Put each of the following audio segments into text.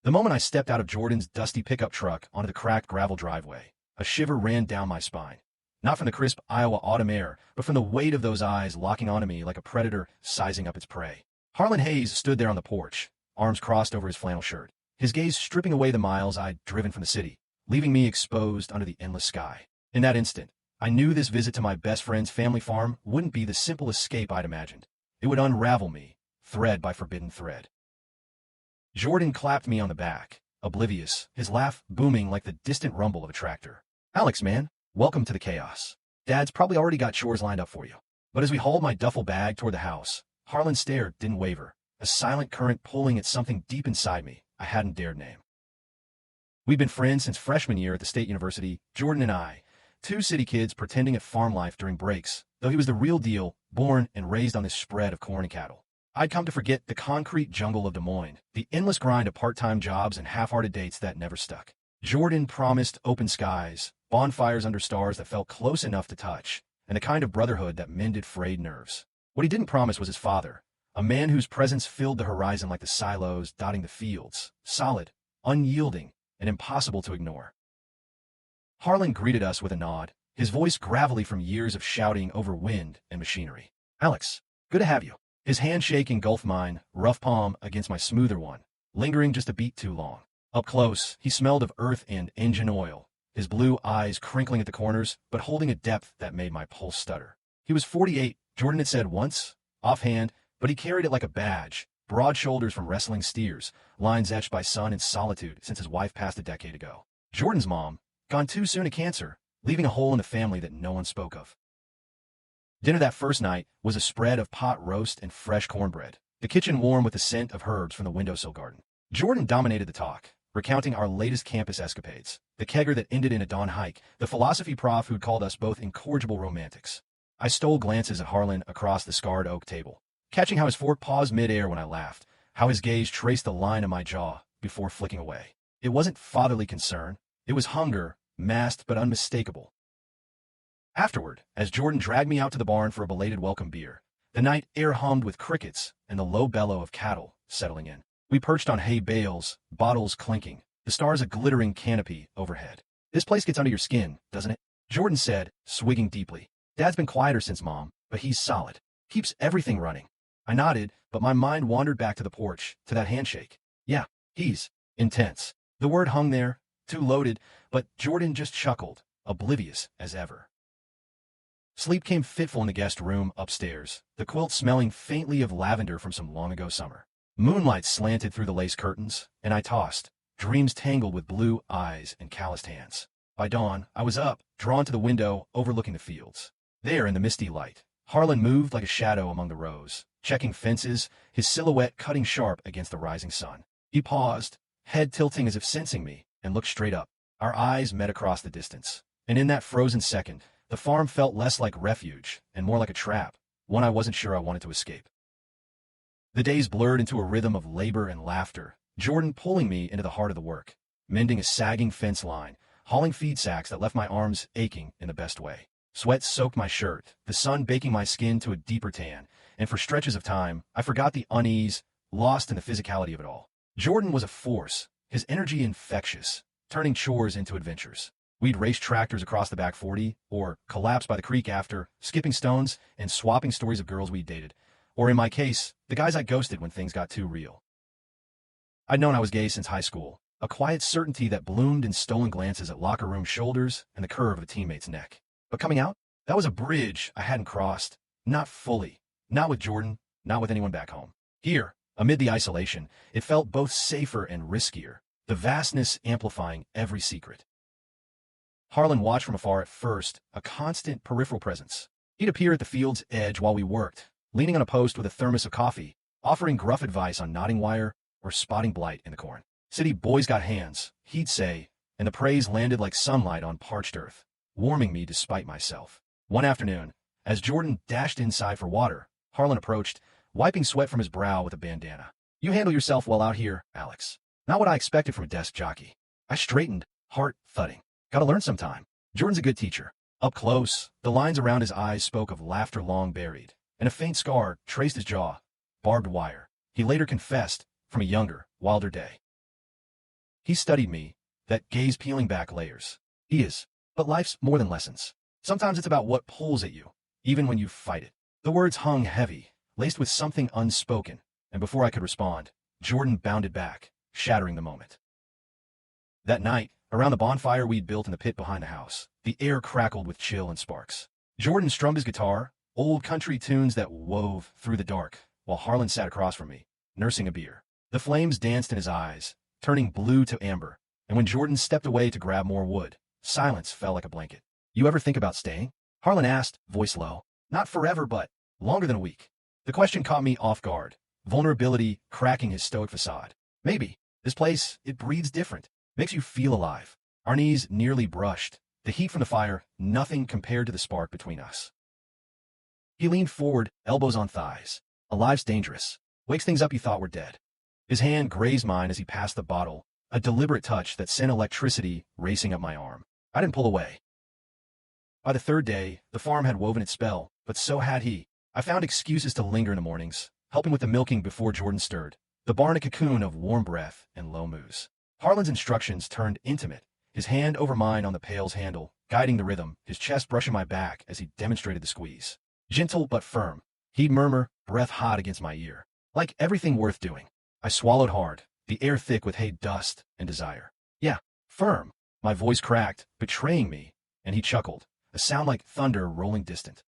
The moment I stepped out of Jordan's dusty pickup truck onto the cracked gravel driveway, a shiver ran down my spine. Not from the crisp Iowa autumn air, but from the weight of those eyes locking onto me like a predator sizing up its prey. Harlan Hayes stood there on the porch, arms crossed over his flannel shirt, his gaze stripping away the miles I'd driven from the city, leaving me exposed under the endless sky. In that instant, I knew this visit to my best friend's family farm wouldn't be the simple escape I'd imagined. It would unravel me, thread by forbidden thread. Jordan clapped me on the back, oblivious, his laugh booming like the distant rumble of a tractor. "Alex, man, welcome to the chaos. Dad's probably already got chores lined up for you." But as we hauled my duffel bag toward the house, Harlan's stare didn't waver, a silent current pulling at something deep inside me I hadn't dared name. We'd been friends since freshman year at the State University, Jordan and I, two city kids pretending at farm life during breaks, though he was the real deal, born and raised on this spread of corn and cattle. I'd come to forget the concrete jungle of Des Moines, the endless grind of part-time jobs and half-hearted dates that never stuck. Jordan promised open skies, bonfires under stars that felt close enough to touch, and the kind of brotherhood that mended frayed nerves. What he didn't promise was his father, a man whose presence filled the horizon like the silos dotting the fields, solid, unyielding, and impossible to ignore. Harlan greeted us with a nod, his voice gravelly from years of shouting over wind and machinery. "Alex, good to have you." His handshake engulfed mine, rough palm against my smoother one, lingering just a beat too long. Up close, he smelled of earth and engine oil, his blue eyes crinkling at the corners, but holding a depth that made my pulse stutter. He was 48, Jordan had said once, offhand, but he carried it like a badge, broad shoulders from wrestling steers, lines etched by sun and solitude since his wife passed a decade ago. Jordan's mom, gone too soon to cancer, leaving a hole in the family that no one spoke of. Dinner that first night was a spread of pot roast and fresh cornbread, the kitchen warm with the scent of herbs from the windowsill garden. Jordan dominated the talk, recounting our latest campus escapades, the kegger that ended in a dawn hike, the philosophy prof who'd called us both incorrigible romantics. I stole glances at Harlan across the scarred oak table, catching how his fork paused midair when I laughed, how his gaze traced the line of my jaw before flicking away. It wasn't fatherly concern, it was hunger, masked but unmistakable. Afterward, as Jordan dragged me out to the barn for a belated welcome beer, the night air hummed with crickets and the low bellow of cattle settling in. We perched on hay bales, bottles clinking, the stars a glittering canopy overhead. "This place gets under your skin, doesn't it?" Jordan said, swigging deeply. "Dad's been quieter since Mom, but he's solid. Keeps everything running." I nodded, but my mind wandered back to the porch, to that handshake. "Yeah, he's intense." The word hung there, too loaded, but Jordan just chuckled, oblivious as ever. Sleep came fitful in the guest room upstairs, the quilt smelling faintly of lavender from some long-ago summer. Moonlight slanted through the lace curtains, and I tossed, dreams tangled with blue eyes and calloused hands. By dawn, I was up, drawn to the window overlooking the fields. There, in the misty light, Harlan moved like a shadow among the rows, checking fences, his silhouette cutting sharp against the rising sun. He paused, head tilting as if sensing me, and looked straight up. Our eyes met across the distance, and in that frozen second, the farm felt less like refuge and more like a trap, one I wasn't sure I wanted to escape. The days blurred into a rhythm of labor and laughter, Jordan pulling me into the heart of the work, mending a sagging fence line, hauling feed sacks that left my arms aching in the best way. Sweat soaked my shirt, the sun baking my skin to a deeper tan, and for stretches of time, I forgot the unease, lost in the physicality of it all. Jordan was a force, his energy infectious, turning chores into adventures. We'd race tractors across the back 40, or collapse by the creek after, skipping stones and swapping stories of girls we'd dated, or in my case, the guys I ghosted when things got too real. I'd known I was gay since high school, a quiet certainty that bloomed in stolen glances at locker room shoulders and the curve of a teammate's neck. But coming out, that was a bridge I hadn't crossed, not fully, not with Jordan, not with anyone back home. Here, amid the isolation, it felt both safer and riskier, the vastness amplifying every secret. Harlan watched from afar at first, a constant peripheral presence. He'd appear at the field's edge while we worked, leaning on a post with a thermos of coffee, offering gruff advice on knotting wire or spotting blight in the corn. "City boys got hands," he'd say, and the praise landed like sunlight on parched earth, warming me despite myself. One afternoon, as Jordan dashed inside for water, Harlan approached, wiping sweat from his brow with a bandana. "You handle yourself well out here, Alex." Not what I expected from a desk jockey. I straightened, heart thudding. Gotta learn sometime. Jordan's a good teacher. Up close, the lines around his eyes spoke of laughter long buried, and a faint scar traced his jaw. Barbed wire. He later confessed, from a younger, wilder day. He studied me, that gaze peeling back layers. He is. But life's more than lessons. Sometimes it's about what pulls at you, even when you fight it. The words hung heavy, laced with something unspoken, and before I could respond, Jordan bounded back, shattering the moment. That night, around the bonfire we'd built in the pit behind the house, the air crackled with chill and sparks. Jordan strummed his guitar, old country tunes that wove through the dark, while Harlan sat across from me, nursing a beer. The flames danced in his eyes, turning blue to amber, and when Jordan stepped away to grab more wood, silence fell like a blanket. "You ever think about staying?" Harlan asked, voice low. "Not forever, but longer than a week." The question caught me off guard, vulnerability cracking his stoic facade. "Maybe. This place, it breathes different. Makes you feel alive." Our knees nearly brushed, the heat from the fire, nothing compared to the spark between us. He leaned forward, elbows on thighs. "Alive's dangerous. Wakes things up you thought were dead." His hand grazed mine as he passed the bottle, a deliberate touch that sent electricity racing up my arm. I didn't pull away. By the third day, the farm had woven its spell, but so had he. I found excuses to linger in the mornings, helping with the milking before Jordan stirred, the barn a cocoon of warm breath and low moos. Harlan's instructions turned intimate, his hand over mine on the pail's handle, guiding the rhythm, his chest brushing my back as he demonstrated the squeeze. Gentle but firm, he'd murmur, breath hot against my ear. Like everything worth doing. I swallowed hard, the air thick with hay dust and desire. "Yeah, firm." My voice cracked, betraying me, and he chuckled, a sound like thunder rolling distant.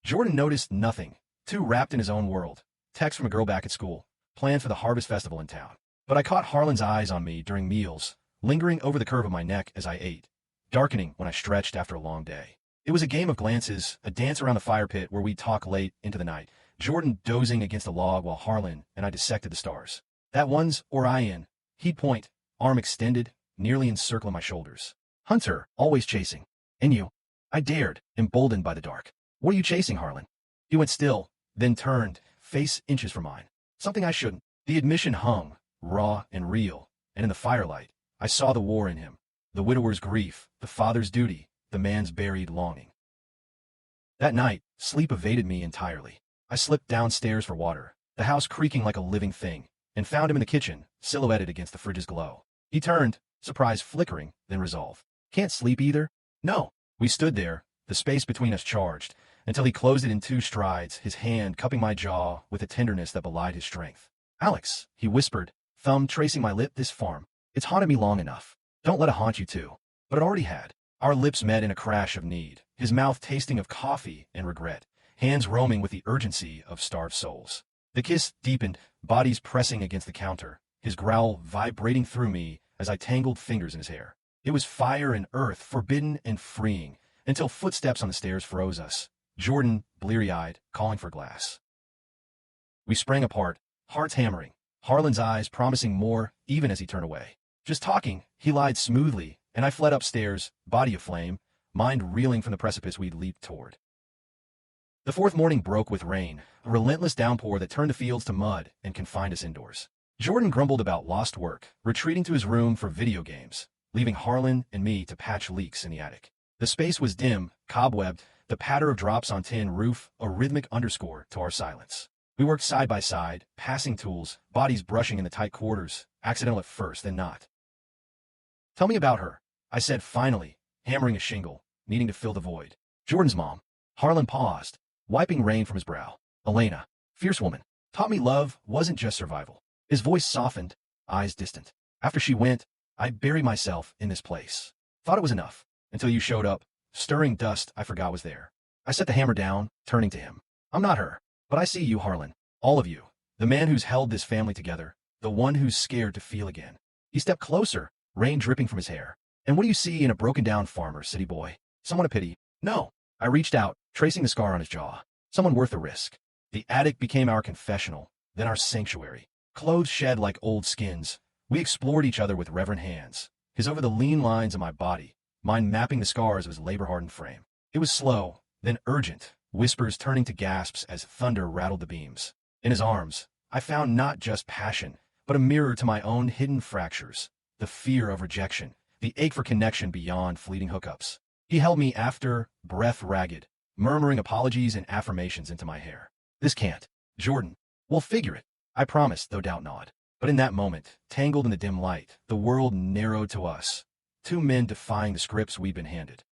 Jordan noticed nothing, too wrapped in his own world. Text from a girl back at school, planned for the harvest festival in town. But I caught Harlan's eyes on me during meals, lingering over the curve of my neck as I ate, darkening when I stretched after a long day. It was a game of glances, a dance around the fire pit where we'd talk late into the night, Jordan dozing against a log while Harlan and I dissected the stars. "That one's Orion." He'd point, arm extended, nearly encircling my shoulders. "Hunter, always chasing." "And you?" I dared, emboldened by the dark. "What are you chasing, Harlan?" He went still, then turned, face inches from mine. Something I shouldn't. The admission hung, raw and real, and in the firelight, I saw the war in him, the widower's grief, the father's duty, the man's buried longing. That night, sleep evaded me entirely. I slipped downstairs for water, the house creaking like a living thing, and found him in the kitchen, silhouetted against the fridge's glow. He turned, surprise flickering, then resolve. "Can't sleep either?" "No." We stood there, the space between us charged, until he closed it in 2 strides, his hand cupping my jaw with a tenderness that belied his strength. "Alex," he whispered, thumb tracing my lip, "this farm. It's haunted me long enough. Don't let it haunt you too." But it already had. Our lips met in a crash of need, his mouth tasting of coffee and regret, hands roaming with the urgency of starved souls. The kiss deepened, bodies pressing against the counter, his growl vibrating through me as I tangled fingers in his hair. It was fire and earth, forbidden and freeing, until footsteps on the stairs froze us. Jordan, bleary-eyed, calling for glass. We sprang apart, hearts hammering, Harlan's eyes promising more even as he turned away. Just talking, he lied smoothly, and I fled upstairs, body aflame, mind reeling from the precipice we'd leaped toward. The 4th morning broke with rain, a relentless downpour that turned the fields to mud and confined us indoors. Jordan grumbled about lost work, retreating to his room for video games, leaving Harlan and me to patch leaks in the attic. The space was dim, cobwebbed, the patter of drops on tin roof a rhythmic underscore to our silence. We worked side by side, passing tools, bodies brushing in the tight quarters, accidental at first, then not. "Tell me about her," I said finally, hammering a shingle, needing to fill the void. "Jordan's mom." Harlan paused, wiping rain from his brow. "Elena, fierce woman, taught me love wasn't just survival." His voice softened, eyes distant. "After she went, I buried myself in this place. Thought it was enough, until you showed up, stirring dust I forgot was there." I set the hammer down, turning to him. "I'm not her, but I see you, Harlan. All of you. The man who's held this family together, the one who's scared to feel again." He stepped closer, rain dripping from his hair. "And what do you see in a broken-down farmer, city boy? Someone to pity?" "No." I reached out, tracing the scar on his jaw. "Someone worth the risk." The attic became our confessional, then our sanctuary. Clothes shed like old skins, we explored each other with reverent hands, his over the lean lines of my body, mine mapping the scars of his labor-hardened frame. It was slow, then urgent, whispers turning to gasps as thunder rattled the beams. In his arms, I found not just passion, but a mirror to my own hidden fractures, the fear of rejection, the ache for connection beyond fleeting hookups. He held me after, breath ragged, murmuring apologies and affirmations into my hair. "This can't. Jordan. We'll figure it." I promised, though doubt gnawed. But in that moment, tangled in the dim light, the world narrowed to us. Two men defying the scripts we'd been handed.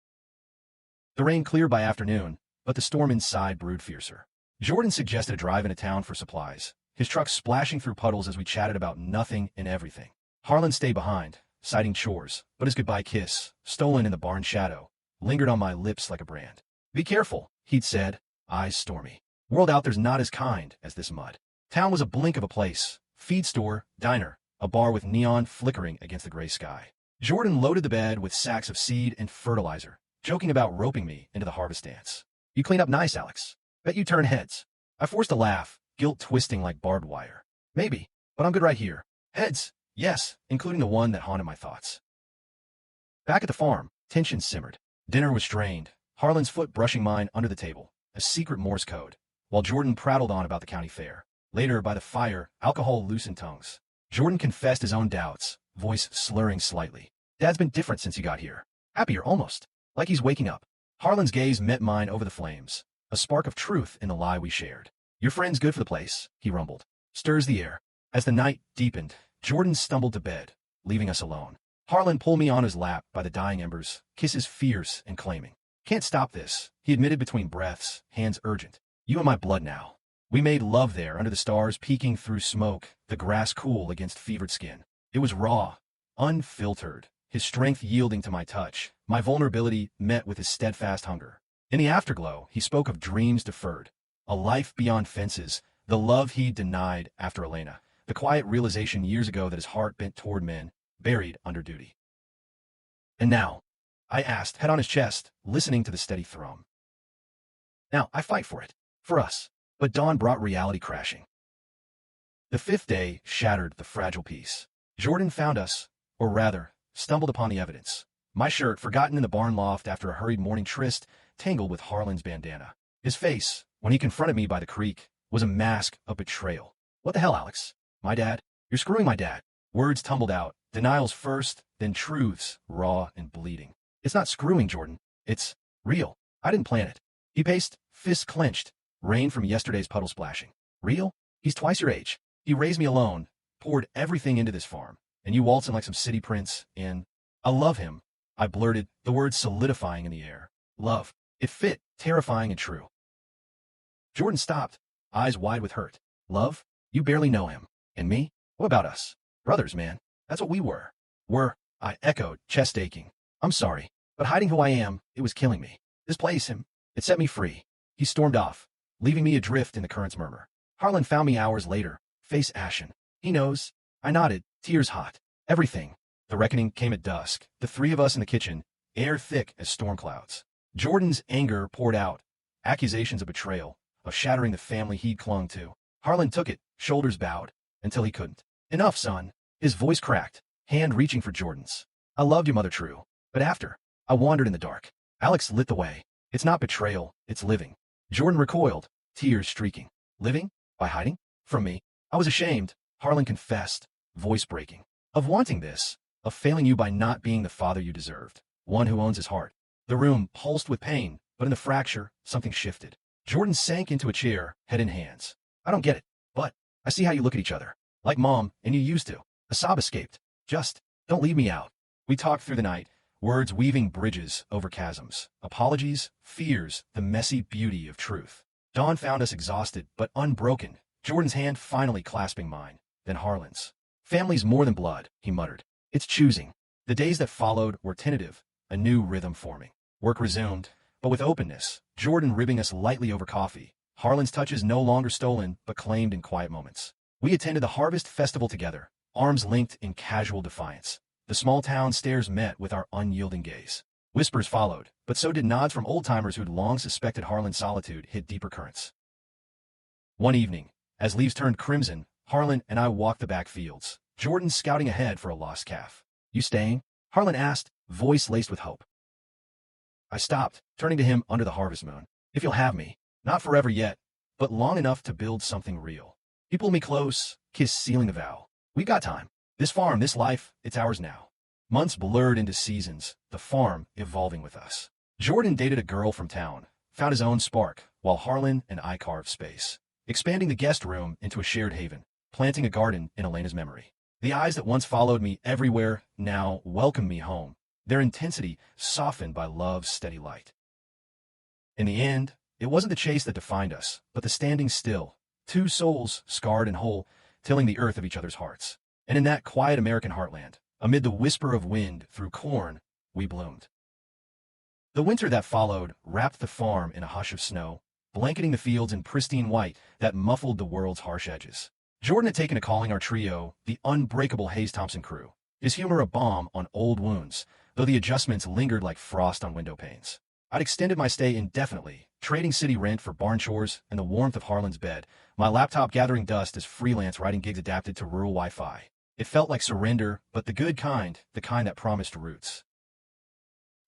The rain cleared by afternoon, but the storm inside brewed fiercer. Jordan suggested a drive into town for supplies, his truck splashing through puddles as we chatted about nothing and everything. Harlan stayed behind, citing chores, but his goodbye kiss, stolen in the barn shadow, lingered on my lips like a brand. "Be careful," he'd said, eyes stormy. "World out there's not as kind as this mud." Town was a blink of a place, feed store, diner, a bar with neon flickering against the gray sky. Jordan loaded the bed with sacks of seed and fertilizer, joking about roping me into the harvest dance. "You clean up nice, Alex. Bet you turn heads." I forced a laugh, guilt twisting like barbed wire. "Maybe, but I'm good right here." Heads, yes, including the one that haunted my thoughts. Back at the farm, tension simmered. Dinner was strained, Harlan's foot brushing mine under the table, a secret Morse code, while Jordan prattled on about the county fair. Later, by the fire, alcohol loosened tongues. Jordan confessed his own doubts, voice slurring slightly. "Dad's been different since you got here. Happier, almost. Like he's waking up." Harlan's gaze met mine over the flames, a spark of truth in the lie we shared. "Your friend's good for the place," he rumbled. "Stirs the air." As the night deepened, Jordan stumbled to bed, leaving us alone. Harlan pulled me on his lap by the dying embers, kisses fierce and claiming. "Can't stop this," he admitted between breaths, hands urgent. "You and my blood now." We made love there under the stars peeking through smoke, the grass cool against fevered skin. It was raw, unfiltered, his strength yielding to my touch, my vulnerability met with his steadfast hunger. In the afterglow, he spoke of dreams deferred, a life beyond fences, the love he denied after Elena, the quiet realization years ago that his heart bent toward men, buried under duty. "And now?" I asked, head on his chest, listening to the steady thrum. "Now, I fight for it. For us." But dawn brought reality crashing. The fifth day shattered the fragile peace. Jordan found us, or rather, stumbled upon the evidence. My shirt, forgotten in the barn loft after a hurried morning tryst, tangled with Harlan's bandana. His face, when he confronted me by the creek, was a mask of betrayal. "What the hell, Alex? My dad? You're screwing my dad." Words tumbled out, denials first, then truths, raw and bleeding. "It's not screwing, Jordan. It's real. I didn't plan it." He paced, fists clenched, rain from yesterday's puddle splashing. "Real? He's twice your age. He raised me alone, poured everything into this farm, and you waltz him like some city prince in." "I love him," I blurted, the words solidifying in the air. Love. It fit, terrifying and true. Jordan stopped, eyes wide with hurt. "Love? You barely know him. And me? What about us? Brothers, man. That's what we were." I echoed, chest aching. "I'm sorry, but hiding who I am, it was killing me. This place, it set me free." He stormed off, leaving me adrift in the current's murmur. Harlan found me hours later, face ashen. "He knows." I nodded, tears hot. "Everything." The reckoning came at dusk, the three of us in the kitchen, air thick as storm clouds. Jordan's anger poured out, accusations of betrayal, of shattering the family he'd clung to. Harlan took it, shoulders bowed, until he couldn't. "Enough, son." His voice cracked, hand reaching for Jordan's. "I loved your mother true, but after, I wandered in the dark." Alex lit the way. "It's not betrayal, it's living." Jordan recoiled, tears streaking. "Living? By hiding? From me?" "I was ashamed," Harlan confessed, voice breaking. "Of wanting this, of failing you by not being the father you deserved, one who owns his heart." The room pulsed with pain, but in the fracture, something shifted. Jordan sank into a chair, head in hands. "I don't get it, but I see how you look at each other. Like Mom, and you used to." A sob escaped. "Just, don't leave me out." We talked through the night, words weaving bridges over chasms, apologies, fears, the messy beauty of truth. Dawn found us exhausted, but unbroken, Jordan's hand finally clasping mine, then Harlan's. "Family's more than blood," he muttered. "It's choosing." The days that followed were tentative, a new rhythm forming. Work resumed, but with openness, Jordan ribbing us lightly over coffee, Harlan's touches no longer stolen, but claimed in quiet moments. We attended the harvest festival together, arms linked in casual defiance. The small town stares met with our unyielding gaze. Whispers followed, but so did nods from old-timers who'd long suspected Harlan's solitude hid deeper currents. One evening, as leaves turned crimson, Harlan and I walked the back fields, Jordan scouting ahead for a lost calf. "You staying?" Harlan asked, voice laced with hope. I stopped, turning to him under the harvest moon. "If you'll have me, not forever yet, but long enough to build something real." He pulled me close, kiss sealing the vow. "We got time. This farm, this life, it's ours now." Months blurred into seasons, the farm evolving with us. Jordan dated a girl from town, found his own spark, while Harlan and I carved space, expanding the guest room into a shared haven. planting a garden in Elena's memory. The eyes that once followed me everywhere now welcomed me home, their intensity softened by love's steady light. In the end, it wasn't the chase that defined us, but the standing still, two souls, scarred and whole, tilling the earth of each other's hearts. And in that quiet American heartland, amid the whisper of wind through corn, we bloomed. The winter that followed wrapped the farm in a hush of snow, blanketing the fields in pristine white that muffled the world's harsh edges. Jordan had taken to calling our trio the unbreakable Hayes Thompson crew, his humor a balm on old wounds, though the adjustments lingered like frost on window panes. I'd extended my stay indefinitely, trading city rent for barn chores and the warmth of Harlan's bed, my laptop gathering dust as freelance writing gigs adapted to rural Wi-Fi. It felt like surrender, but the good kind, the kind that promised roots.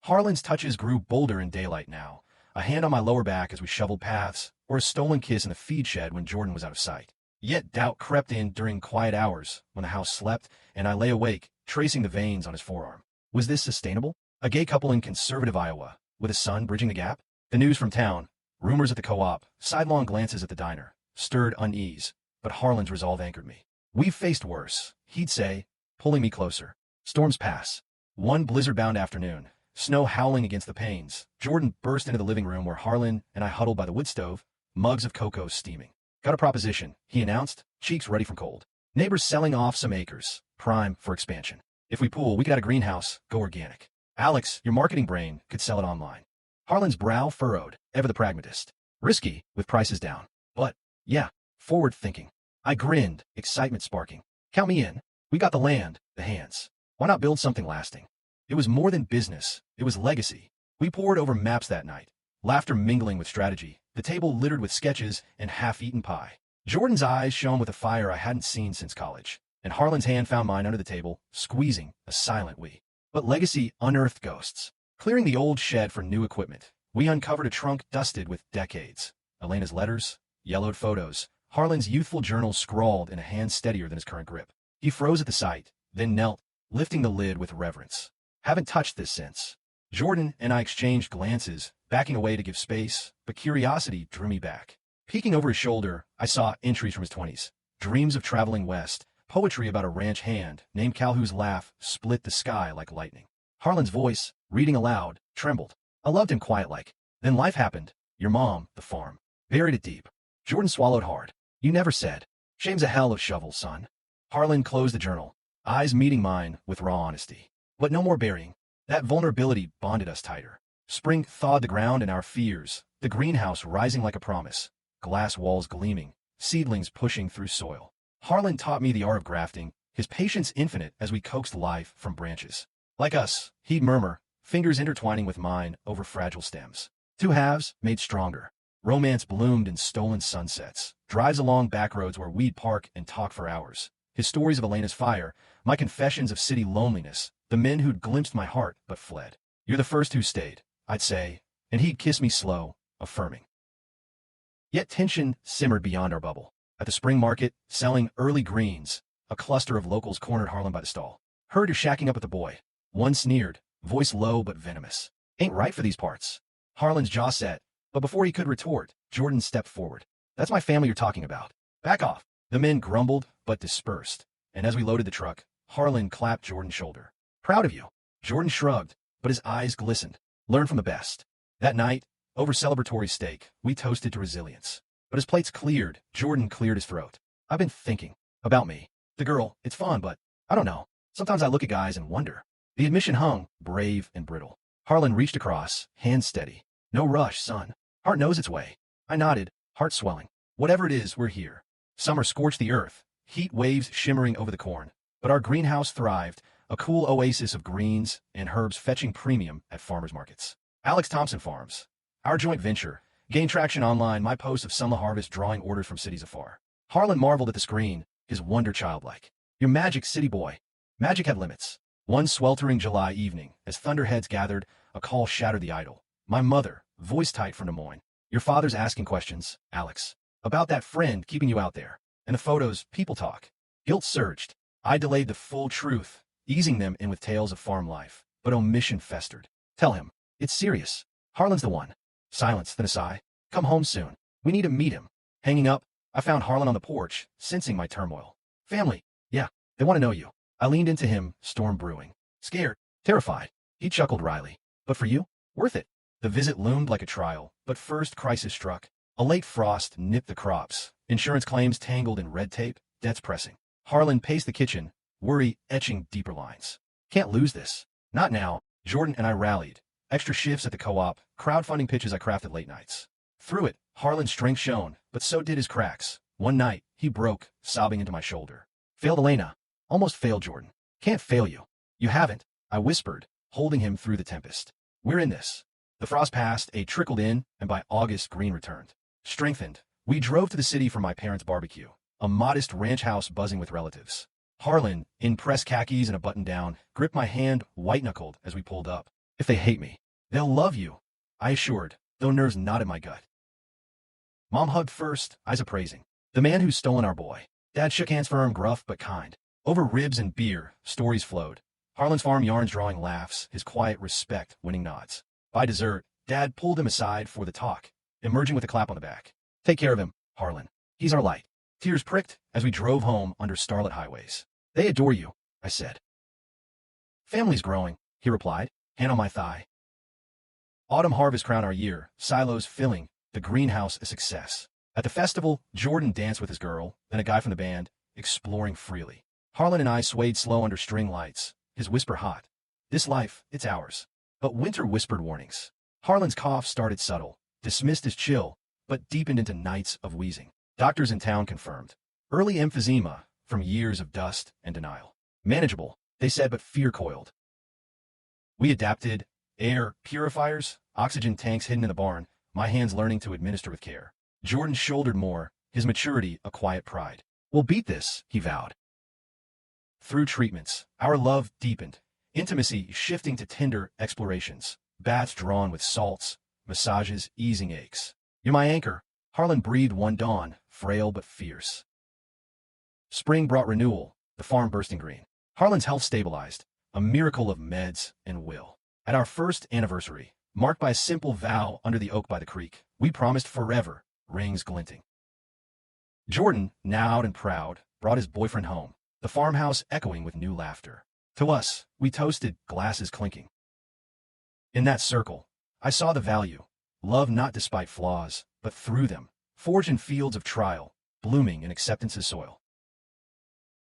Harlan's touches grew bolder in daylight now, a hand on my lower back as we shoveled paths, or a stolen kiss in the feed shed when Jordan was out of sight. Yet doubt crept in during quiet hours, when the house slept, and I lay awake, tracing the veins on his forearm. Was this sustainable? A gay couple in conservative Iowa, with a son bridging the gap? The news from town, rumors at the co-op, sidelong glances at the diner, stirred unease, but Harlan's resolve anchored me. We've faced worse, he'd say, pulling me closer. Storms pass. One blizzard-bound afternoon, snow howling against the panes, Jordan burst into the living room where Harlan and I huddled by the wood stove, mugs of cocoa steaming. Got a proposition, he announced, cheeks ruddy from cold. Neighbors selling off some acres, prime for expansion. If we pool, we could add a greenhouse, go organic. Alex, your marketing brain, could sell it online. Harlan's brow furrowed, ever the pragmatist. Risky, with prices down. But, yeah, forward thinking. I grinned, excitement sparking. Count me in. We got the land, the hands. Why not build something lasting? It was more than business. It was legacy. We pored over maps that night, laughter mingling with strategy, the table littered with sketches and half-eaten pie. Jordan's eyes shone with a fire I hadn't seen since college, and Harlan's hand found mine under the table, squeezing, a silent we. But legacy unearthed ghosts. Clearing the old shed for new equipment, we uncovered a trunk dusted with decades. Elena's letters, yellowed photos, Harlan's youthful journal scrawled in a hand steadier than his current grip. He froze at the sight, then knelt, lifting the lid with reverence. Haven't touched this since. Jordan and I exchanged glances, backing away to give space, but curiosity drew me back. Peeking over his shoulder, I saw entries from his 20s. Dreams of traveling west, poetry about a ranch hand named Cal whose laugh split the sky like lightning. Harlan's voice, reading aloud, trembled. I loved him quiet-like. Then life happened. Your mom, the farm. Buried it deep. Jordan swallowed hard. You never said. Shame's a hell of shovel, son. Harlan closed the journal, eyes meeting mine with raw honesty. But no more burying. That vulnerability bonded us tighter. Spring thawed the ground and our fears, the greenhouse rising like a promise, glass walls gleaming, seedlings pushing through soil. Harlan taught me the art of grafting, his patience infinite as we coaxed life from branches. Like us, he'd murmur, fingers intertwining with mine over fragile stems. Two halves made stronger. Romance bloomed in stolen sunsets, drives along back roads where we'd park and talk for hours. His stories of Elena's fire, my confessions of city loneliness, the men who'd glimpsed my heart but fled. You're the first who stayed, I'd say, and he'd kiss me slow, affirming. Yet tension simmered beyond our bubble. At the spring market, selling early greens, a cluster of locals cornered Harlan by the stall. Heard you're shacking up with the boy. One sneered, voice low but venomous. Ain't right for these parts. Harlan's jaw set, but before he could retort, Jordan stepped forward. That's my family you're talking about. Back off. The men grumbled, but dispersed, and as we loaded the truck, Harlan clapped Jordan's shoulder. Proud of you. Jordan shrugged, but his eyes glistened. Learn from the best. That night, over celebratory steak, we toasted to resilience. But as plates cleared, Jordan cleared his throat. I've been thinking. About me. The girl, it's fun, but I don't know. Sometimes I look at guys and wonder. The admission hung, brave and brittle. Harlan reached across, hand steady. No rush, son. Heart knows its way. I nodded, heart swelling. Whatever it is, we're here. Summer scorched the earth, heat waves shimmering over the corn. But our greenhouse thrived, a cool oasis of greens and herbs fetching premium at farmers markets. Alex Thompson Farms, our joint venture, gained traction online, my posts of summer harvest drawing orders from cities afar. Harlan marveled at the screen, his wonder childlike. Your magic, city boy. Magic had limits. One sweltering July evening, as thunderheads gathered, a call shattered the idyll. My mother, voice tight from Des Moines. Your father's asking questions, Alex. About that friend keeping you out there. And the photos, people talk. Guilt surged. I delayed the full truth, easing them in with tales of farm life. But omission festered. Tell him. It's serious. Harlan's the one. Silence, then a sigh. Come home soon. We need to meet him. Hanging up, I found Harlan on the porch, sensing my turmoil. Family. Yeah, they want to know you. I leaned into him, storm brewing. Scared, terrified. He chuckled wryly. But for you? Worth it. The visit loomed like a trial, but first crisis struck. A late frost nipped the crops. Insurance claims tangled in red tape, debts pressing. Harlan paced the kitchen, worry etching deeper lines. Can't lose this. Not now. Jordan and I rallied. Extra shifts at the co-op, crowdfunding pitches I crafted late nights. Through it, Harlan's strength shone, but so did his cracks. One night, he broke, sobbing into my shoulder. Failed Elena. Almost failed Jordan. Can't fail you. You haven't, I whispered, holding him through the tempest. We're in this. The frost passed, aid trickled in, and by August, Green returned. Strengthened, we drove to the city for my parents' barbecue, a modest ranch house buzzing with relatives. Harlan, in pressed khakis and a button-down, gripped my hand white-knuckled as we pulled up. If they hate me, they'll love you, I assured, though nerves knotted my gut. Mom hugged first, eyes appraising. The man who's stolen our boy. Dad shook hands firm, gruff but kind. Over ribs and beer, stories flowed. Harlan's farm yarns drawing laughs, his quiet respect winning nods. By dessert, Dad pulled him aside for the talk, emerging with a clap on the back. Take care of him, Harlan. He's our light. Tears pricked as we drove home under starlit highways. They adore you, I said. Family's growing, he replied, hand on my thigh. Autumn harvest crown our year, silos filling, the greenhouse a success. At the festival, Jordan danced with his girl, then a guy from the band, exploring freely. Harlan and I swayed slow under string lights, his whisper hot. This life, it's ours. But winter whispered warnings. Harlan's cough started subtle, dismissed as chill, but deepened into nights of wheezing. Doctors in town confirmed. Early emphysema from years of dust and denial. Manageable, they said, but fear coiled. We adapted. Air purifiers, oxygen tanks hidden in the barn, my hands learning to administer with care. Jordan shouldered more, his maturity a quiet pride. We'll beat this, he vowed. Through treatments, our love deepened, intimacy shifting to tender explorations, baths drawn with salts, massages easing aches. You're my anchor, Harlan breathed one dawn, frail but fierce. Spring brought renewal, the farm bursting green. Harlan's health stabilized, a miracle of meds and will. At our first anniversary, marked by a simple vow under the oak by the creek, we promised forever, rings glinting. Jordan, now out and proud, brought his boyfriend home, the farmhouse echoing with new laughter. To us, we toasted, glasses clinking. In that circle, I saw the value, love not despite flaws, but through them, forged in fields of trial, blooming in acceptance's soil.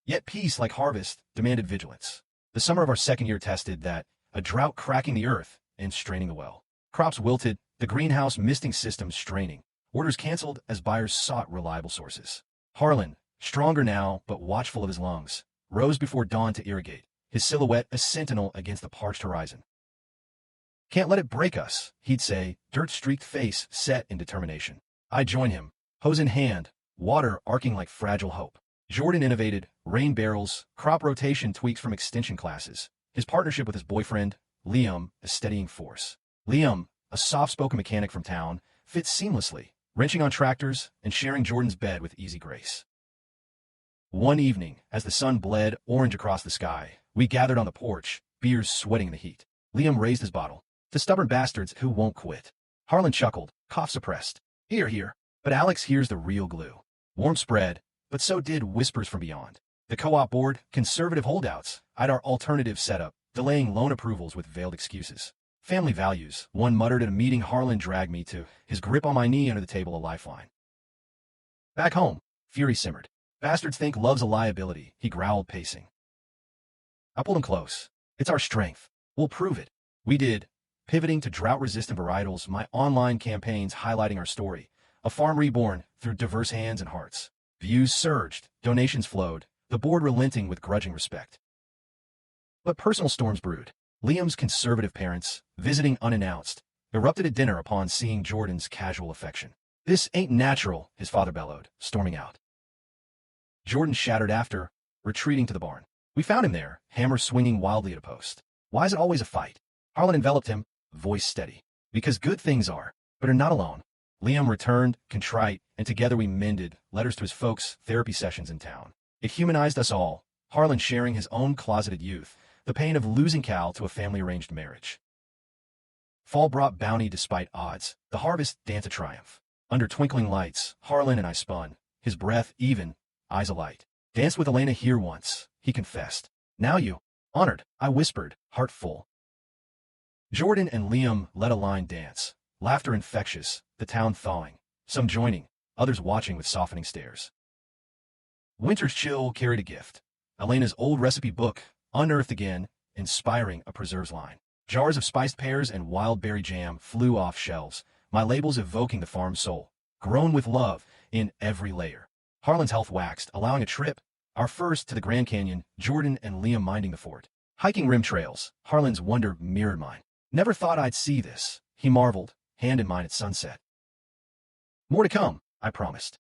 Yet peace, like harvest, demanded vigilance. The summer of our second year tested that, a drought cracking the earth and straining the well. Crops wilted, the greenhouse misting systems straining. Orders canceled as buyers sought reliable sources. Harlan, stronger now but watchful of his lungs, rose before dawn to irrigate, his silhouette a sentinel against the parched horizon. Can't let it break us, he'd say, dirt-streaked face set in determination. I'd join him, hose in hand, water arcing like fragile hope. Jordan innovated, rain barrels, crop rotation tweaks from extension classes. His partnership with his boyfriend, Liam, a steadying force. Liam, a soft-spoken mechanic from town, fits seamlessly, wrenching on tractors and sharing Jordan's bed with easy grace. One evening, as the sun bled orange across the sky, we gathered on the porch, beers sweating in the heat. Liam raised his bottle. To stubborn bastards who won't quit. Harlan chuckled, cough suppressed. Here. But Alex hears the real glue. Warm spread, but so did whispers from beyond. The co-op board, conservative holdouts, eyed our alternative setup, delaying loan approvals with veiled excuses. Family values, one muttered at a meeting Harlan dragged me to, his grip on my knee under the table a lifeline. Back home, fury simmered. Bastards think love's a liability, he growled, pacing. I pulled him close. It's our strength. We'll prove it. We did, pivoting to drought-resistant varietals, my online campaigns highlighting our story, a farm reborn through diverse hands and hearts. Views surged, donations flowed, the board relenting with grudging respect. But personal storms brewed. Liam's conservative parents, visiting unannounced, erupted at dinner upon seeing Jordan's casual affection. This ain't natural, his father bellowed, storming out. Jordan shattered after, retreating to the barn. We found him there, hammer swinging wildly at a post. Why is it always a fight? Harlan enveloped him, voice steady. Because good things are, but are not alone. Liam returned, contrite, and together we mended, letters to his folks, therapy sessions in town. It humanized us all, Harlan sharing his own closeted youth, the pain of losing Cal to a family-arranged marriage. Fall brought bounty despite odds, the harvest dance a triumph. Under twinkling lights, Harlan and I spun, his breath even, eyes alight. Danced with Elena here once, he confessed. Now you. Honored, I whispered, heart full. Jordan and Liam led a line dance. Laughter infectious, the town thawing. Some joining, others watching with softening stares. Winter's chill carried a gift. Elena's old recipe book, unearthed again, inspiring a preserves line. Jars of spiced pears and wild berry jam flew off shelves, my labels evoking the farm's soul, grown with love in every layer. Harlan's health waxed, allowing a trip, our first to the Grand Canyon, Jordan and Liam minding the fort. Hiking rim trails, Harlan's wonder mirrored mine. Never thought I'd see this, he marveled, hand in mine at sunset. More to come, I promised.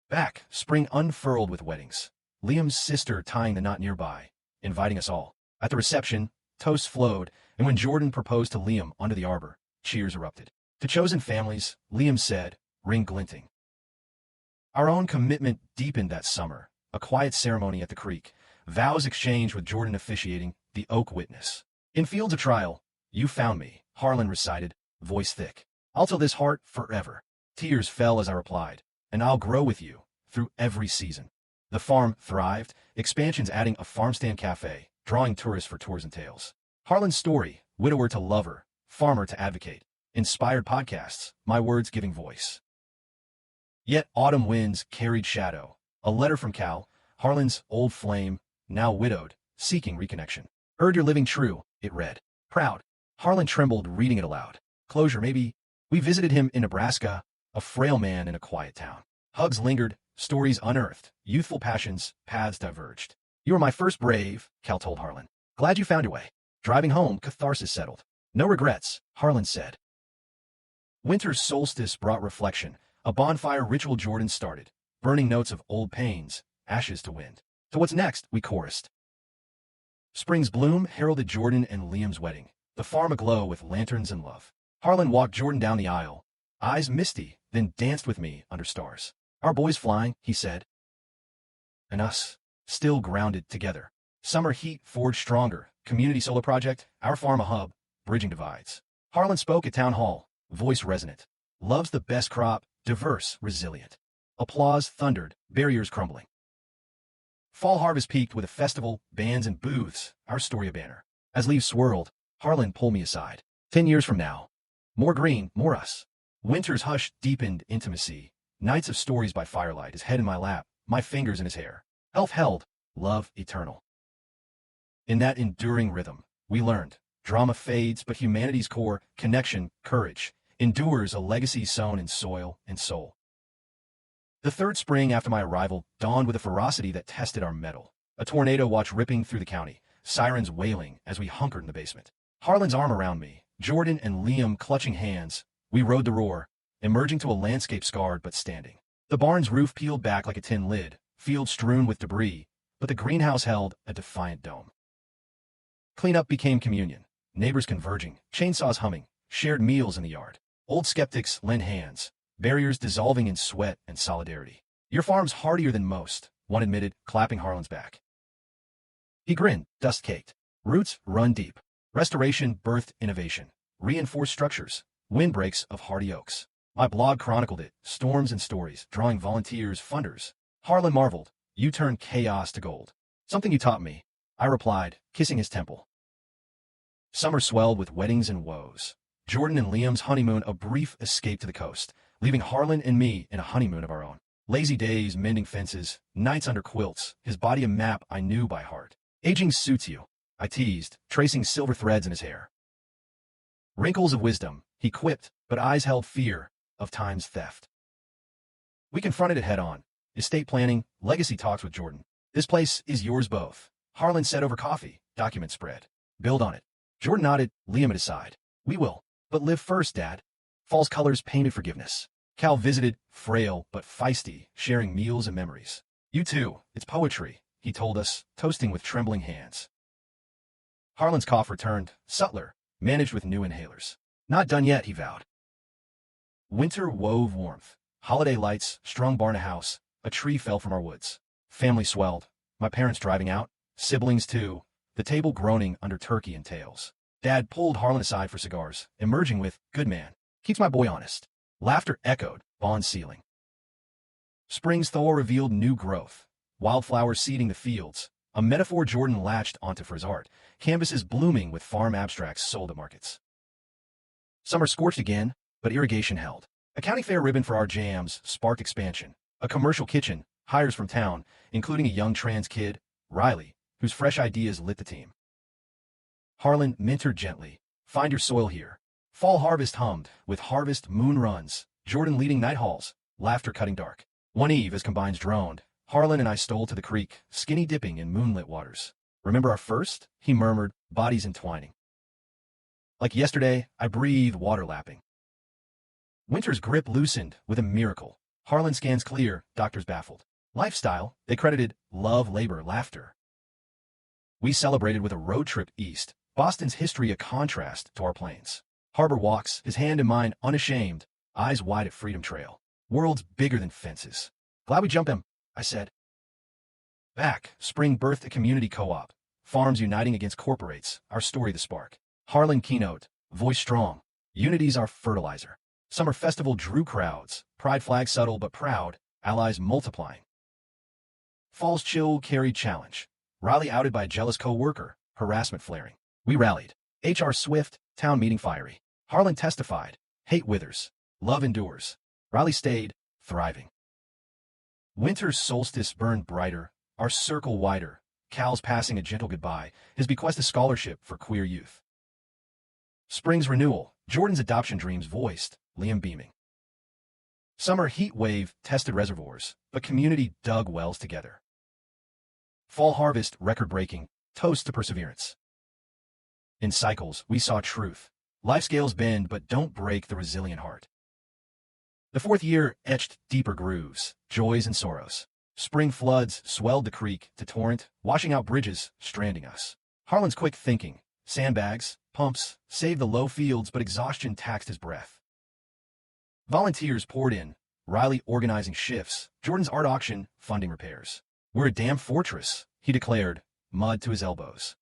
Back, spring unfurled with weddings. Liam's sister tying the knot nearby, inviting us all. At the reception, toasts flowed, and when Jordan proposed to Liam under the arbor, cheers erupted. To chosen families, Liam said, ring glinting. Our own commitment deepened that summer, a quiet ceremony at the creek, vows exchanged with Jordan officiating, the oak witness. In fields of trial, you found me, Harlan recited, voice thick. I'll tell this heart forever. Tears fell as I replied, and I'll grow with you, through every season. The farm thrived, expansions adding a farmstand cafe, drawing tourists for tours and tales. Harlan's story, widower to lover, farmer to advocate, inspired podcasts, my words giving voice. Yet autumn winds carried shadow. A letter from Cal, Harlan's old flame, now widowed, seeking reconnection. Heard you're living true, it read. Proud. Harlan trembled reading it aloud. Closure maybe. We visited him in Nebraska, a frail man in a quiet town. Hugs lingered, stories unearthed, youthful passions, paths diverged. You were my first brave, Cal told Harlan. Glad you found your way. Driving home, catharsis settled. No regrets, Harlan said. Winter's solstice brought reflection. A bonfire ritual Jordan started, burning notes of old pains, ashes to wind. To what's next, we chorused. Spring's bloom heralded Jordan and Liam's wedding, the farm aglow with lanterns and love. Harlan walked Jordan down the aisle, eyes misty, then danced with me under stars. Our boys flying, he said. And us, still grounded together. Summer heat forged stronger, community solar project, our farm a hub, bridging divides. Harlan spoke at town hall, voice resonant. Love's the best crop, diverse, resilient. Applause thundered, barriers crumbling. Fall harvest peaked with a festival, bands and booths, our story a banner. As leaves swirled, Harlan pulled me aside. 10 years from now. More green, more us. Winter's hush deepened intimacy. Nights of stories by firelight, his head in my lap, my fingers in his hair. Health held, love eternal. In that enduring rhythm, we learned. Drama fades, but humanity's core, connection, courage, endures a legacy sown in soil and soul. The third spring after my arrival dawned with a ferocity that tested our mettle. A tornado watch ripping through the county, sirens wailing as we hunkered in the basement. Harlan's arm around me, Jordan and Liam clutching hands. We rode the roar, emerging to a landscape scarred but standing. The barn's roof peeled back like a tin lid, fields strewn with debris, but the greenhouse held a defiant dome. Cleanup became communion, neighbors converging, chainsaws humming, shared meals in the yard. Old skeptics lent hands, barriers dissolving in sweat and solidarity. Your farm's hardier than most, one admitted, clapping Harlan's back. He grinned, dust-caked. Roots run deep. Restoration birthed innovation. Reinforced structures. Windbreaks of hardy oaks. My blog chronicled it, storms and stories, drawing volunteers, funders. Harlan marveled, you turned chaos to gold. Something you taught me, I replied, kissing his temple. Summer swelled with weddings and woes. Jordan and Liam's honeymoon a brief escape to the coast, leaving Harlan and me in a honeymoon of our own. Lazy days mending fences, nights under quilts, his body a map I knew by heart. Aging suits you, I teased, tracing silver threads in his hair. Wrinkles of wisdom, he quipped, but eyes held fear of time's theft. We confronted it head on. Estate planning, legacy talks with Jordan. This place is yours both. Harlan said over coffee, document spread. Build on it. Jordan nodded, Liam at his side. We will. But live first, Dad. False colors painted forgiveness. Cal visited, frail but feisty, sharing meals and memories. You too, it's poetry, he told us, toasting with trembling hands. Harlan's cough returned, subtler, managed with new inhalers. Not done yet, he vowed. Winter wove warmth. Holiday lights strung barn a house. A tree fell from our woods. Family swelled. My parents driving out. Siblings too. The table groaning under turkey and tails. Dad pulled Harlan aside for cigars, emerging with, good man. Keeps my boy honest. Laughter echoed, bond ceiling. Spring's thaw revealed new growth. wildflowers seeding the fields, a metaphor Jordan latched onto for his art, canvases blooming with farm abstracts sold at markets. Summer scorched again, but irrigation held. A county fair ribbon for our jams sparked expansion. A commercial kitchen, hires from town, including a young trans kid, Riley, whose fresh ideas lit the team. Harlan mentored gently. Find your soil here. Fall harvest hummed, with harvest moon runs, Jordan leading night halls, laughter cutting dark. One eve, as combines droned, Harlan and I stole to the creek, skinny dipping in moonlit waters. Remember our first? He murmured, bodies entwining. Like yesterday, I breathe, water lapping. Winter's grip loosened with a miracle. Harlan scans clear, doctors baffled. Lifestyle, they credited love, labor, laughter. We celebrated with a road trip east, Boston's history a contrast to our plains. Harbor walks, his hand in mine unashamed, eyes wide at Freedom Trail. Worlds bigger than fences. Glad we jumped them, I said. Back, spring birthed a community co-op. Farms uniting against corporates, our story the spark. Harlan keynote, voice strong. Unity's our fertilizer. Summer festival drew crowds, pride flag subtle but proud, allies multiplying. Fall's chill carried challenge. Riley outed by jealous co-worker, harassment flaring. We rallied. HR swift, town meeting fiery. Harlan testified. Hate withers. Love endures. Riley stayed, thriving. Winter's solstice burned brighter, our circle wider. Cal's passing a gentle goodbye, his bequest a scholarship for queer youth. Spring's renewal, Jordan's adoption dreams voiced, Liam beaming. Summer heat wave tested reservoirs, but community dug wells together. Fall harvest record-breaking, toast to perseverance. In cycles, we saw truth. Life scales bend but don't break the resilient heart. The fourth year etched deeper grooves, joys and sorrows. Spring floods swelled the creek to torrent, washing out bridges, stranding us. Harlan's quick thinking, sandbags, pumps, saved the low fields but exhaustion taxed his breath. Volunteers poured in, Riley organizing shifts, Jordan's art auction funding repairs. We're a damn fortress, he declared, mud to his elbows.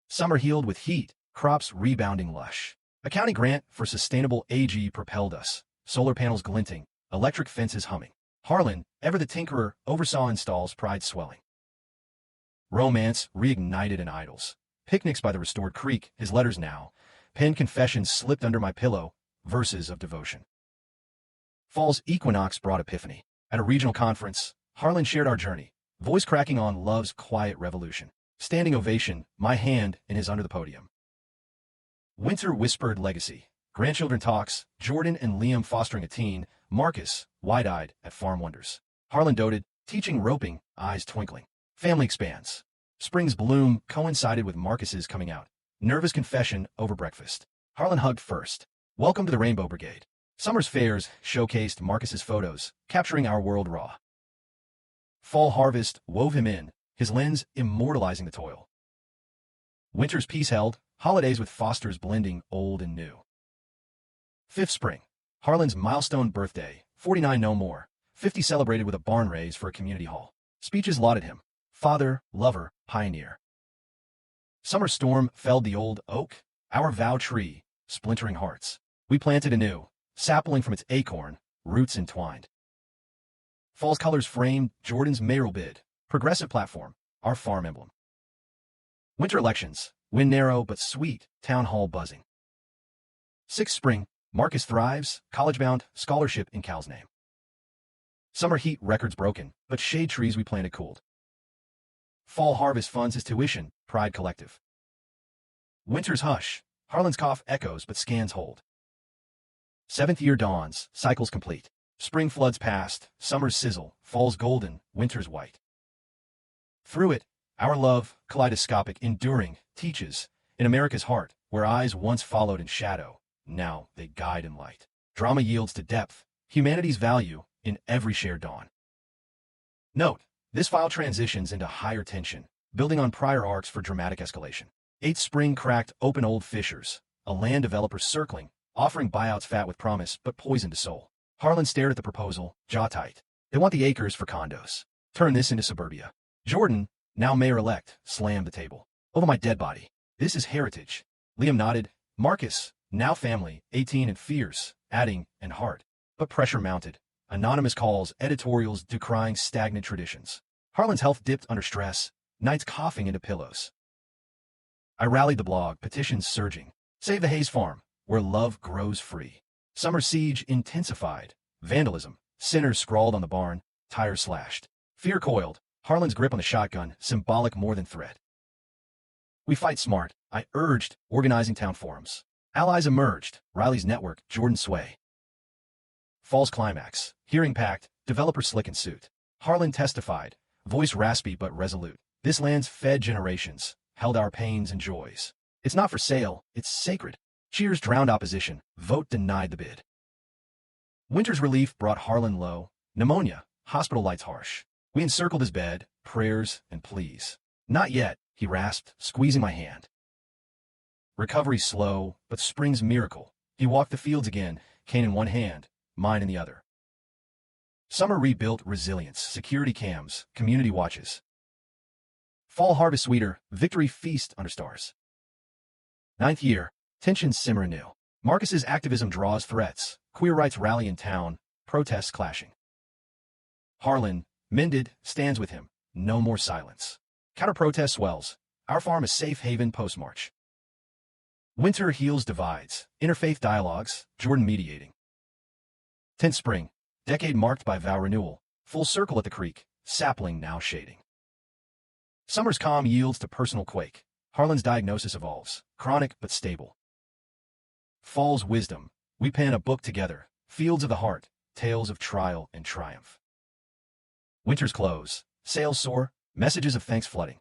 Summer healed with heat, crops rebounding lush. A county grant for sustainable AG propelled us, solar panels glinting, electric fences humming. Harlan, ever the tinkerer, oversaw installs, pride swelling. Romance reignited in idols. Picnics by the restored creek, his letters now. Penned confessions slipped under my pillow, verses of devotion. Fall's equinox brought epiphany. At a regional conference, Harlan shared our journey, voice cracking on love's quiet revolution. Standing ovation, my hand in his under the podium. Winter whispered legacy. Grandchildren talks, Jordan and Liam fostering a teen, Marcus, wide-eyed at farm wonders. Harlan doted, teaching roping, eyes twinkling. Family expands. Spring's bloom coincided with Marcus's coming out. Nervous confession over breakfast. Harlan hugged first. Welcome to the Rainbow Brigade. Summer's fairs showcased Marcus's photos, capturing our world raw. Fall harvest wove him in, his lens immortalizing the toil. Winter's peace held, holidays with Foster's blending old and new. Fifth spring, Harlan's milestone birthday, 49 no more, 50 celebrated with a barn raise for a community hall. Speeches lauded him, father, lover, pioneer. Summer storm felled the old oak, our vow tree, splintering hearts. We planted anew, sapling from its acorn, roots entwined. Fall's colors framed Jordan's mayoral bid, progressive platform, our farm emblem. Winter elections, win narrow but sweet, town hall buzzing. Sixth spring, Marcus thrives, college-bound, scholarship in Cal's name. Summer heat records broken, but shade trees we planted cooled. Fall harvest funds his tuition, pride collective. Winter's hush, Harlan's cough echoes but scans hold. Seventh year dawns, cycles complete. Spring floods past, summer's sizzle, fall's golden, winter's white. Through it, our love, kaleidoscopic, enduring, teaches, in America's heart, where eyes once followed in shadow, now they guide in light. Drama yields to depth, humanity's value in every shared dawn. Note, this file transitions into higher tension, building on prior arcs for dramatic escalation. Eighth spring cracked open old fissures, a land developer circling, offering buyouts fat with promise but poison to soul. Harlan stared at the proposal, jaw tight. They want the acres for condos. Turn this into suburbia. Jordan, now mayor-elect, slammed the table. Over my dead body. This is heritage. Liam nodded. Marcus, now family, 18 and fierce, adding, and heart. But pressure mounted. Anonymous calls, editorials decrying stagnant traditions. Harlan's health dipped under stress, nights coughing into pillows. I rallied the blog, petitions surging. Save the Hayes Farm, where love grows free. Summer siege intensified. Vandalism. Sinners scrawled on the barn, tires slashed. Fear coiled. Harlan's grip on the shotgun, symbolic more than threat. We fight smart, I urged, organizing town forums. Allies emerged. Riley's network, Jordan's sway. Fall's climax. Hearing packed, developer slick in suit. Harlan testified, voice raspy but resolute. This land's fed generations, held our pains and joys. It's not for sale, it's sacred. Cheers drowned opposition, vote denied the bid. Winter's relief brought Harlan low. Pneumonia, hospital lights harsh. We encircled his bed, prayers and pleas. Not yet, he rasped, squeezing my hand. Recovery slow, but spring's miracle. He walked the fields again, cane in one hand, mine in the other. Summer rebuilt resilience, security cams, community watches. Fall harvest sweeter, victory feast under stars. 9th year, tensions simmer anew. Marcus's activism draws threats, queer rights rally in town, protests clashing. Harlan, mended, stands with him, no more silence. Counter-protest swells, our farm a safe haven post-march. Winter heals divides, interfaith dialogues, Jordan mediating. 10th spring, decade marked by vow renewal, full circle at the creek, sapling now shading. Summer's calm yields to personal quake. Harlan's diagnosis evolves, chronic but stable. Fall's wisdom, we pen a book together, Fields of the Heart, tales of trial and triumph. Winter's close, sails soar, messages of thanks flooding.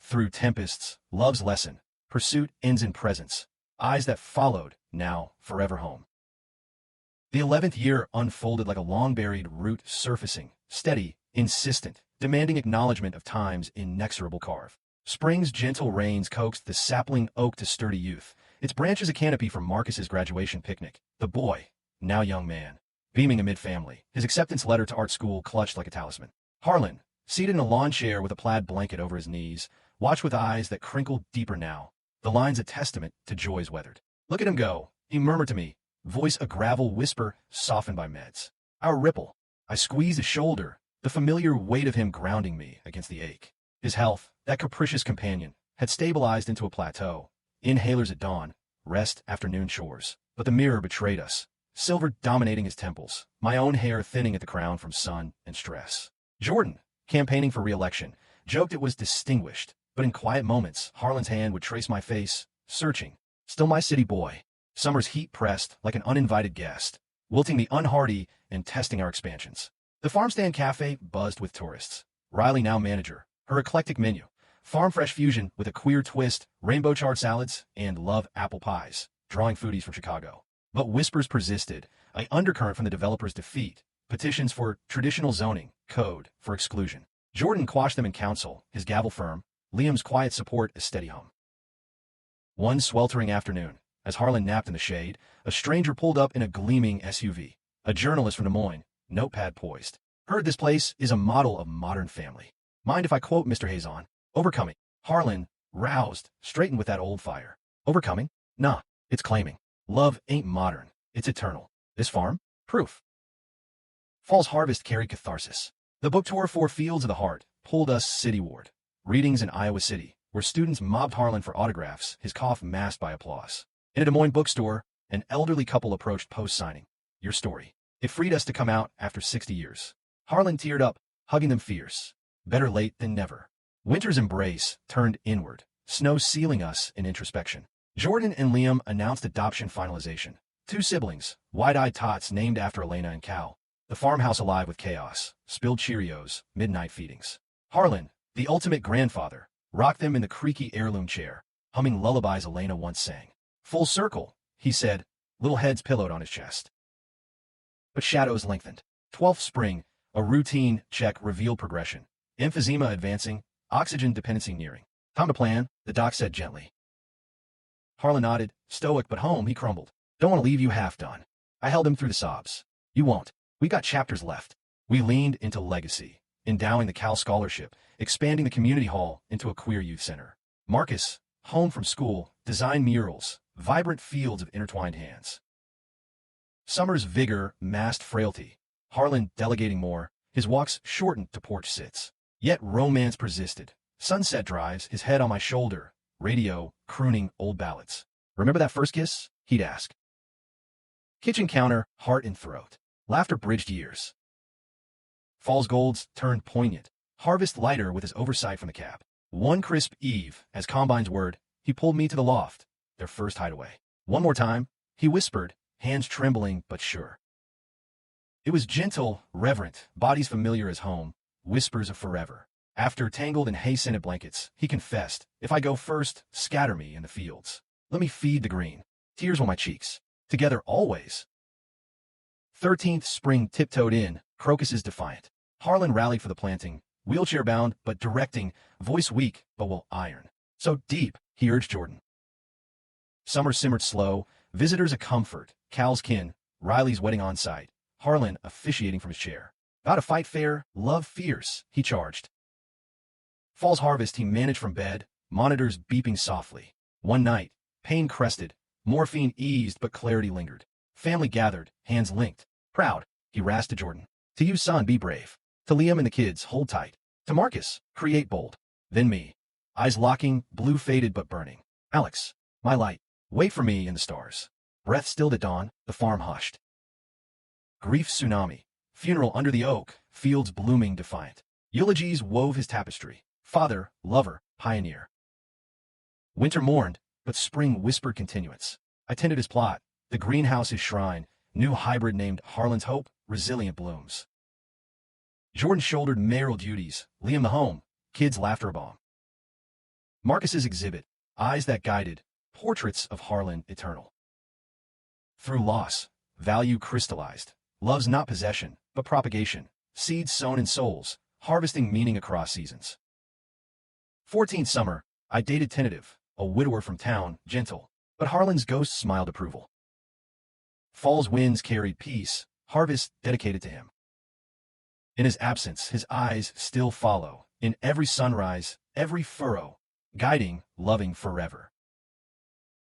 Through tempests, love's lesson, pursuit ends in presence, eyes that followed, now forever home. The 11th year unfolded like a long-buried root surfacing, steady, insistent, demanding acknowledgement of time's inexorable carve. Spring's gentle rains coaxed the sapling oak to sturdy youth, its branches a canopy for Marcus's graduation picnic. The boy, now young man, beaming amid family, his acceptance letter to art school clutched like a talisman. Harlan, seated in a lawn chair with a plaid blanket over his knees, watched with eyes that crinkled deeper now, the lines a testament to joys weathered. Look at him go, he murmured to me, voice a gravel whisper softened by meds. Our ripple. I squeezed his shoulder, the familiar weight of him grounding me against the ache. His health, that capricious companion, had stabilized into a plateau. Inhalers at dawn, rest afternoon chores. But the mirror betrayed us, silver dominating his temples, my own hair thinning at the crown from sun and stress. Jordan, campaigning for re-election, joked it was distinguished, but in quiet moments, Harlan's hand would trace my face, searching. Still my city boy. Summer's heat pressed like an uninvited guest, wilting the unhardy and testing our expansions. The farm stand cafe buzzed with tourists. Riley now manager, her eclectic menu, farm fresh fusion with a queer twist, rainbow chard salads, and love apple pies, drawing foodies from Chicago. But whispers persisted, an undercurrent from the developer's defeat, petitions for traditional zoning, code for exclusion. Jordan quashed them in council, his gavel firm, Liam's quiet support a steady hum. One sweltering afternoon, as Harlan napped in the shade, a stranger pulled up in a gleaming SUV. A journalist from Des Moines, notepad poised. Heard this place is a model of modern family. Mind if I quote Mr. Hayes on? Overcoming. Harlan, roused, straightened with that old fire. Overcoming? Nah, it's claiming. Love ain't modern, it's eternal. This farm? Proof. Fall's harvest carried catharsis. The book tour for Fields of the Heart pulled us cityward. Readings in Iowa City, where students mobbed Harlan for autographs, his cough masked by applause. In a Des Moines bookstore, an elderly couple approached post-signing. Your story. It freed us to come out after 60 years. Harlan teared up, hugging them fierce. Better late than never. Winter's embrace turned inward, snow sealing us in introspection. Jordan and Liam announced adoption finalization. 2 siblings, wide-eyed tots named after Elena and Cal. The farmhouse alive with chaos, spilled Cheerios, midnight feedings. Harlan, the ultimate grandfather, rocked them in the creaky heirloom chair, humming lullabies Elena once sang. Full circle, he said, little heads pillowed on his chest. But shadows lengthened. 12th spring, a routine check revealed progression. Emphysema advancing, oxygen dependency nearing. Time to plan, the doc said gently. Harlan nodded, stoic but home he crumbled. Don't want to leave you half done. I held him through the sobs. You won't. We got chapters left. We leaned into legacy, endowing the Cal Scholarship, expanding the community hall into a queer youth center. Marcus, home from school, designed murals, vibrant fields of intertwined hands. Summer's vigor masked frailty. Harlan delegating more, His walks shortened to porch sits. Yet romance persisted. Sunset drives, his head on my shoulder, radio, crooning old ballads. Remember that first kiss? He'd ask. Kitchen counter, heart in throat. Laughter bridged years. Fall's golds turned poignant. Harvest lighter with his oversight from the cab. One crisp eve, as Combine's word, he pulled me to the loft, their first hideaway. One more time, he whispered, hands trembling but sure. It was gentle, reverent, bodies familiar as home, whispers of forever. After tangled in hay-scented blankets, he confessed, if I go first, scatter me in the fields. Let me feed the green. Tears on my cheeks. Together always. 13th spring tiptoed in, crocuses defiant. Harlan rallied for the planting, wheelchair-bound but directing, voice weak but will iron. So deep, he urged Jordan. Summer simmered slow, visitors a comfort, Cal's kin, Riley's wedding on site, Harlan officiating from his chair. About to fight fair, love fierce, he charged. Fall's harvest he managed from bed, monitors beeping softly. One night, pain crested, morphine eased but clarity lingered. Family gathered, hands linked. Proud, he rasped to Jordan. To you, son, be brave. To Liam and the kids, hold tight. To Marcus, create bold. Then me. Eyes locking, blue faded but burning. Alex, my light, wait for me in the stars. Breath stilled at dawn, the farm hushed. Grief tsunami. Funeral under the oak, fields blooming defiant. Eulogies wove his tapestry. Father, lover, pioneer. Winter mourned, but spring whispered continuance. I tended his plot, the greenhouse his shrine, new hybrid named Harlan's Hope, resilient blooms. Jordan shouldered mayoral duties, Liam the home, kids laughter bomb. Marcus's exhibit, eyes that guided, portraits of Harlan eternal. Through loss, value crystallized, love's not possession, but propagation, seeds sown in souls, harvesting meaning across seasons. 14th summer, I dated tentative, a widower from town, gentle, but Harlan's ghost smiled approval. Fall's winds carried peace, harvest dedicated to him. In his absence, his eyes still follow, in every sunrise, every furrow, guiding, loving forever.